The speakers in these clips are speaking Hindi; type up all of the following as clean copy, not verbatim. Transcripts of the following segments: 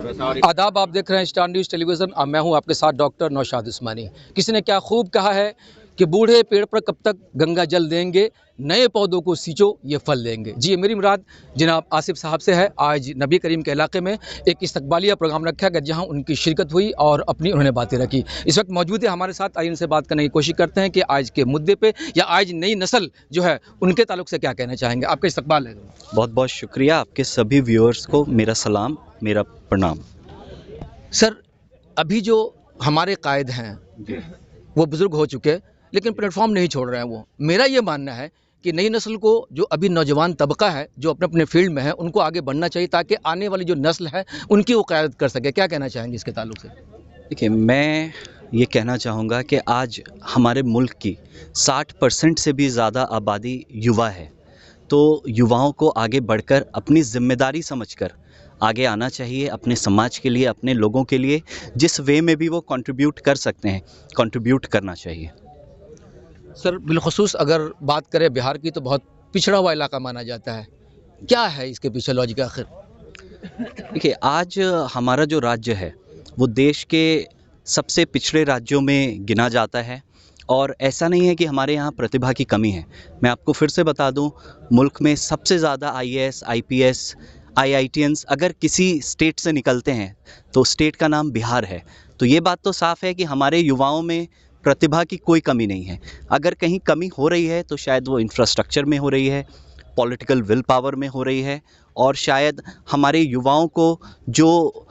आदाब, आप देख रहे हैं स्टार न्यूज़ टेलीविज़न और मैं हूं आपके साथ डॉक्टर नौशाद उस्मानी। किसी ने क्या खूब कहा है कि बूढ़े पेड़ पर कब तक गंगा जल देंगे, नए पौधों को सींचो ये फल देंगे। जी, मेरी मुराद जनाब आसिफ साहब से है। आज नबी करीम के इलाके में एक इस्तकबालिया प्रोग्राम रखा गया जहां उनकी शिरकत हुई और अपनी उन्होंने बातें रखी। इस वक्त मौजूद है हमारे साथ, आइए उनसे बात करने की कोशिश करते हैं कि आज के मुद्दे पे या आज नई नस्ल जो है उनके ताल्लुक से क्या कहना चाहेंगे। आपका इस्तकबाल है। बहुत बहुत शुक्रिया। आपके सभी व्यूअर्स को मेरा सलाम, मेरा प्रणाम। सर, अभी जो हमारे कायद हैं वो बुज़ुर्ग हो चुके हैं लेकिन प्लेटफॉर्म नहीं छोड़ रहे हैं। वो मेरा ये मानना है कि नई नस्ल को, जो अभी नौजवान तबका है जो अपने अपने फील्ड में है, उनको आगे बढ़ना चाहिए ताकि आने वाली जो नस्ल है उनकी वो क़यादत कर सके। क्या कहना चाहेंगे इसके ताल्लुक से? देखिए, मैं ये कहना चाहूँगा कि आज हमारे मुल्क की 60% से भी ज़्यादा आबादी युवा है। तो युवाओं को आगे बढ़कर अपनी ज़िम्मेदारी समझकर आगे आना चाहिए, अपने समाज के लिए, अपने लोगों के लिए जिस वे में भी वो कंट्रीब्यूट कर सकते हैं, कंट्रीब्यूट करना चाहिए। सर, बिलखुसूस अगर बात करें बिहार की तो बहुत पिछड़ा हुआ इलाका माना जाता है। क्या है इसके पीछे लॉजिक आखिर? देखिए, आज हमारा जो राज्य है वो देश के सबसे पिछड़े राज्यों में गिना जाता है और ऐसा नहीं है कि हमारे यहाँ प्रतिभा की कमी है। मैं आपको फिर से बता दूँ, मुल्क में सबसे ज़्यादा आईएएस, आईपीएस, आईआईटीएंस अगर किसी स्टेट से निकलते हैं तो स्टेट का नाम बिहार है। तो ये बात तो साफ़ है कि हमारे युवाओं में प्रतिभा की कोई कमी नहीं है। अगर कहीं कमी हो रही है तो शायद वो इंफ्रास्ट्रक्चर में हो रही है, पॉलिटिकल विल पावर में हो रही है, और शायद हमारे युवाओं को जो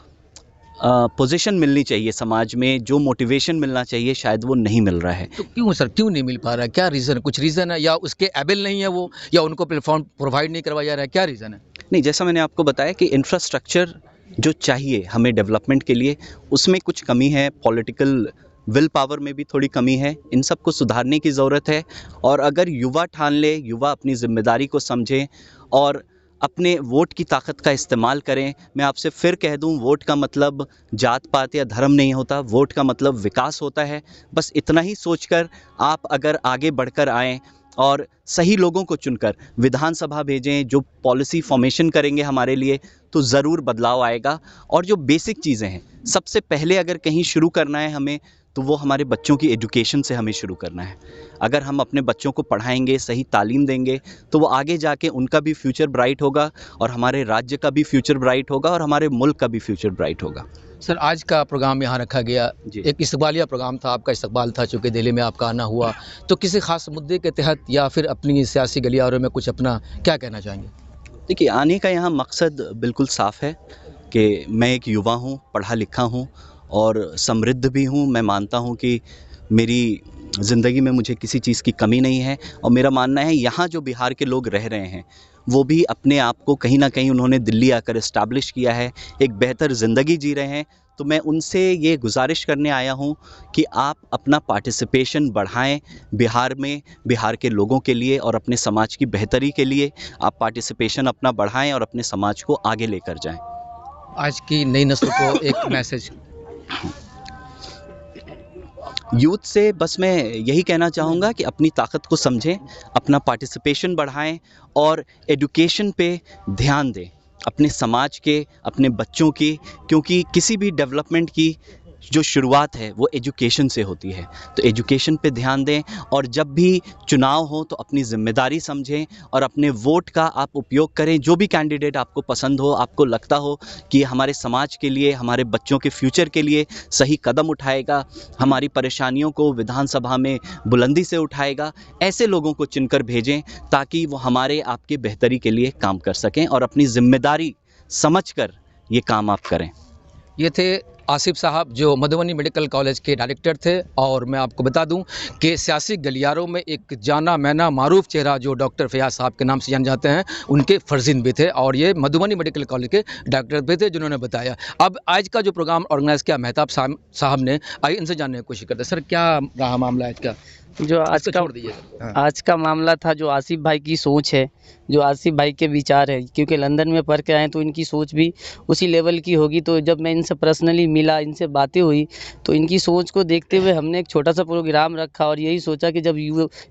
पोजीशन मिलनी चाहिए समाज में, जो मोटिवेशन मिलना चाहिए, शायद वो नहीं मिल रहा है। तो क्यों सर, क्यों नहीं मिल पा रहा है? क्या रीज़न, कुछ रीज़न है या उसके एबल नहीं है वो, या उनको प्लेटफॉर्म प्रोवाइड नहीं करवाया जा रहा है? क्या रीज़न है? नहीं, जैसा मैंने आपको बताया कि इंफ्रास्ट्रक्चर जो चाहिए हमें डेवलपमेंट के लिए, उसमें कुछ कमी है, पॉलिटिकल विल पावर में भी थोड़ी कमी है। इन सब को सुधारने की ज़रूरत है। और अगर युवा ठान ले, युवा अपनी ज़िम्मेदारी को समझें और अपने वोट की ताकत का इस्तेमाल करें। मैं आपसे फिर कह दूं, वोट का मतलब जात पात या धर्म नहीं होता, वोट का मतलब विकास होता है। बस इतना ही सोचकर आप अगर आगे बढ़कर आएँ और सही लोगों को चुनकर विधानसभा भेजें जो पॉलिसी फॉर्मेशन करेंगे हमारे लिए, तो ज़रूर बदलाव आएगा। और जो बेसिक चीज़ें हैं, सबसे पहले अगर कहीं शुरू करना है हमें, तो वो हमारे बच्चों की एजुकेशन से हमें शुरू करना है। अगर हम अपने बच्चों को पढ़ाएंगे, सही तालीम देंगे, तो वो आगे जाके उनका भी फ्यूचर ब्राइट होगा और हमारे राज्य का भी फ्यूचर ब्राइट होगा और हमारे मुल्क का भी फ्यूचर ब्राइट होगा। सर, आज का प्रोग्राम यहाँ रखा गया, एक इस्तकबालिया प्रोग्राम था, आपका इस्तकबाल था चूँकि दिल्ली में आपका आना हुआ, तो किसी ख़ास मुद्दे के तहत या फिर अपनी सियासी गलियारों में कुछ अपना क्या कहना चाहेंगे? देखिए, आने का यहाँ मकसद बिल्कुल साफ़ है कि मैं एक युवा हूँ, पढ़ा लिखा हूँ और समृद्ध भी हूँ। मैं मानता हूँ कि मेरी ज़िंदगी में मुझे किसी चीज़ की कमी नहीं है और मेरा मानना है यहाँ जो बिहार के लोग रह रहे हैं वो भी अपने आप को कहीं ना कहीं उन्होंने दिल्ली आकर इस्टेब्लिश किया है, एक बेहतर ज़िंदगी जी रहे हैं। तो मैं उनसे ये गुजारिश करने आया हूँ कि आप अपना पार्टिसिपेशन बढ़ाएं बिहार में, बिहार के लोगों के लिए और अपने समाज की बेहतरी के लिए आप पार्टिसिपेशन अपना बढ़ाएं और अपने समाज को आगे लेकर जाएं। आज की नई नस्ल को एक मैसेज यूथ से बस मैं यही कहना चाहूँगा कि अपनी ताकत को समझें, अपना पार्टिसिपेशन बढ़ाएं और एजुकेशन पे ध्यान दें, अपने समाज के, अपने बच्चों की, क्योंकि किसी भी डेवलपमेंट की जो शुरुआत है वो एजुकेशन से होती है। तो एजुकेशन पे ध्यान दें और जब भी चुनाव हो तो अपनी ज़िम्मेदारी समझें और अपने वोट का आप उपयोग करें। जो भी कैंडिडेट आपको पसंद हो, आपको लगता हो कि हमारे समाज के लिए, हमारे बच्चों के फ्यूचर के लिए सही कदम उठाएगा, हमारी परेशानियों को विधानसभा में बुलंदी से उठाएगा, ऐसे लोगों को चुनकर भेजें ताकि वो हमारे आपके बेहतरी के लिए काम कर सकें और अपनी ज़िम्मेदारी समझकर ये काम आप करें। ये थे आसिफ साहब जो मधुबनी मेडिकल कॉलेज के डायरेक्टर थे। और मैं आपको बता दूं कि सियासी गलियारों में एक जाना माना मारूफ चेहरा जो डॉक्टर फयाज साहब के नाम से जाने जाते हैं, उनके फर्जिंद भी थे और ये मधुबनी मेडिकल कॉलेज के डॉक्टर भी थे जिन्होंने बताया। अब आज का जो प्रोग्राम ऑर्गेनाइज किया मेहताब साहब ने, आइए इनसे जानने की कोशिश करते हैं। सर, क्या रहा मामला आज का? जो आज इसको का छोड़ दीजिएगा। हाँ। आज का मामला था, जो आसिफ भाई की सोच है, जो आसिफ भाई के विचार है, क्योंकि लंदन में पढ़ के आए तो इनकी सोच भी उसी लेवल की होगी। तो जब मैं इनसे पर्सनली मिला, इनसे बातें हुई, तो इनकी सोच को देखते हुए हमने एक छोटा सा प्रोग्राम रखा और यही सोचा कि जब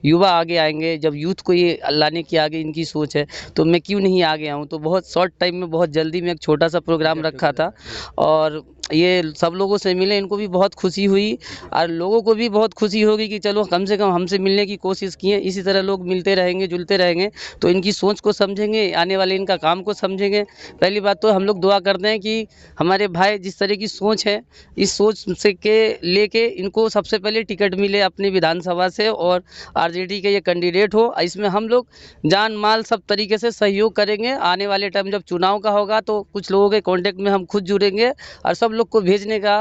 युवा आगे आएंगे, जब यूथ को ये लाने की आगे इनकी सोच है, तो मैं क्यों नहीं आगे आऊँ। तो बहुत शॉर्ट टाइम में, बहुत जल्दी में एक छोटा सा प्रोग्राम रखा था और ये सब लोगों से मिले, इनको भी बहुत खुशी हुई और लोगों को भी बहुत खुशी होगी कि चलो कम से कम हमसे मिलने की कोशिश किए। इसी तरह लोग मिलते रहेंगे, जुलते रहेंगे तो इनकी सोच को समझेंगे, आने वाले इनका काम को समझेंगे। पहली बात तो हम लोग दुआ करते हैं कि हमारे भाई जिस तरह की सोच है, इस सोच से के लेके इनको सबसे पहले टिकट मिले अपनी विधानसभा से और आरजेडी के ये कैंडिडेट हो। इसमें हम लोग जान माल सब तरीके से सहयोग करेंगे। आने वाले टाइम जब चुनाव का होगा तो कुछ लोगों के कांटेक्ट में हम खुद जुड़ेंगे और सब लोग को भेजने का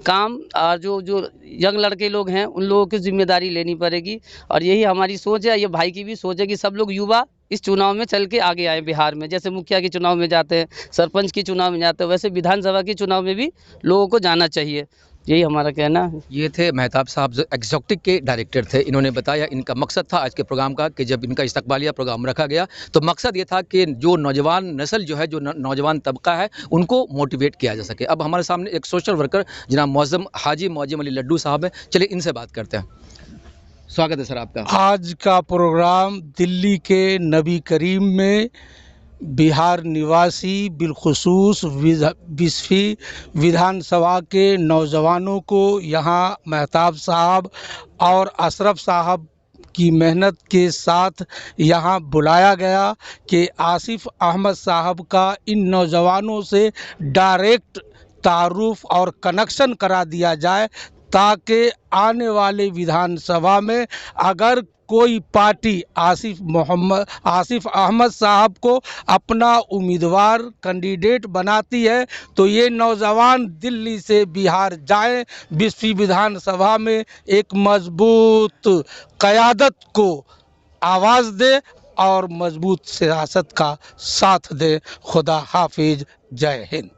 काम, और जो जो यंग लड़के लोग हैं उन लोगों की जिम्मेदारी लेनी पड़ेगी। और यही हमारी सोच है, ये भाई की भी सोच है कि सब लोग युवा इस चुनाव में चल के आगे आए। बिहार में जैसे मुखिया के चुनाव में जाते हैं, सरपंच के चुनाव में जाते हैं, वैसे विधानसभा के चुनाव में भी लोगों को जाना चाहिए। यही हमारा कहना है। ये थे मेहताब साहब, जो एग्जॉटिक के डायरेक्टर थे। इन्होंने बताया इनका मकसद था आज के प्रोग्राम का कि जब इनका इस्तकबालिया प्रोग्राम रखा गया तो मकसद ये था कि जो नौजवान नस्ल जो है, जो नौजवान तबका है, उनको मोटिवेट किया जा सके। अब हमारे सामने एक सोशल वर्कर जनाब मौज़म हाजी मौज़म अली लड्डू साहब हैं। चलिए इनसे बात करते हैं। स्वागत है सर आपका। आज का प्रोग्राम दिल्ली के नबी करीम में बिहार निवासी बिलखुसूस 20वीं विधानसभा के नौजवानों को यहाँ मेहताब साहब और अशरफ साहब की मेहनत के साथ यहाँ बुलाया गया कि आसिफ अहमद साहब का इन नौजवानों से डायरेक्ट तारुफ और कनेक्शन करा दिया जाए, ताकि आने वाले विधानसभा में अगर कोई पार्टी आसिफ अहमद साहब को अपना उम्मीदवार कैंडिडेट बनाती है तो ये नौजवान दिल्ली से बिहार जाएं, 20वीं विधानसभा में एक मजबूत क़यादत को आवाज़ दे और मजबूत सियासत का साथ दे। खुदा हाफिज, जय हिंद।